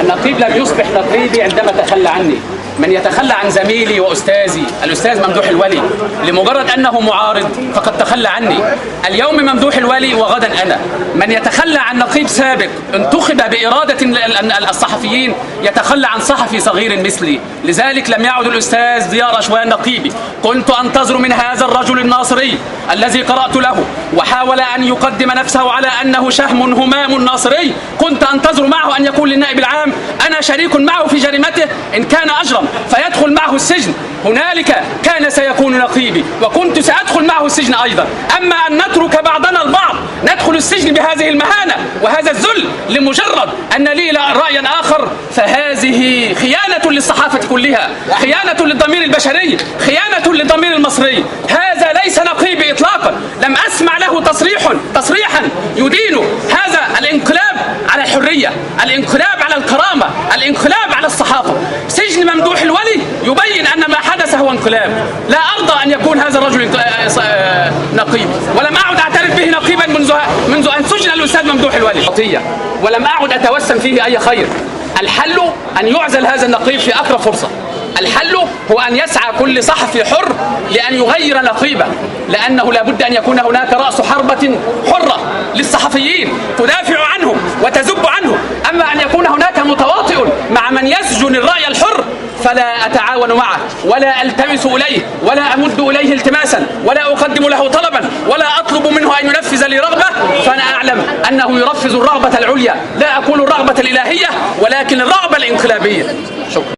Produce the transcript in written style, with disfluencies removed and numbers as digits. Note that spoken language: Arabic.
النقيب لم يصبح نقيبي عندما تخلى عني. من يتخلى عن زميلي وأستاذي الأستاذ ممدوح الولي لمجرد أنه معارض فقد تخلى عني. اليوم ممدوح الولي وغدا أنا. من يتخلى عن نقيب سابق انتخب بإرادة الصحفيين يتخلى عن صحفي صغير مثلي. لذلك لم يعد الأستاذ ضياء رشوان نقيبي. كنت أنتظر من هذا الرجل الناصري الذي قرأت له وحاول أن يقدم نفسه على أنه شهم همام ناصري، كنت أنتظر معه أن يقول للنائب العام أنا شريك معه في جريمته إن كان أجرم فيدخل معه السجن. هنالك كان سيكون نقيبي وكنت سأدخل معه السجن أيضا. أما أن نترك بعضنا البعض ندخل السجن بهذه المهانة وهذا الذل لمجرد أن لي رأيا آخر فهذه خيانة للصحافة كلها، خيانة للضمير البشري، خيانة للضمير المصري. هذا ليس نقيبي إطلاقا. لم أسمع له تصريحا يدين هذا الانقلاب على الحرية، الانقلاب على الكرامة، الانقلاب على الصحافة. سجن ممدوح الولي يبين أن ما حدث هو انقلاب. لا أرضى أن يكون هذا الرجل نقيب، ولم أعد أعترف به نقيبا منذ أن سجن الأستاذ ممدوح الولي، ولم أعد أتوسم فيه أي خير. الحل أن يعزل هذا النقيب في أقرب فرصة. الحل هو أن يسعى كل صحفي حر لأن يغير نقيبه، لأنه لابد أن يكون هناك رأس حربة حرة للصحفيين تدافع عنهم وتزب عنهم. أما أن يكون هناك متواطئ مع من يسجن الرأي الحر فلا أتعاون معه ولا ألتمس إليه ولا أمد إليه التماسا ولا أقدم له طلبا ولا أطلب منه أن ينفذ لي رغبة، فأنا أعلم أنه ينفذ الرغبة العليا، لا أقول الرغبة الإلهية ولكن الرغبة الانقلابية. شكرا.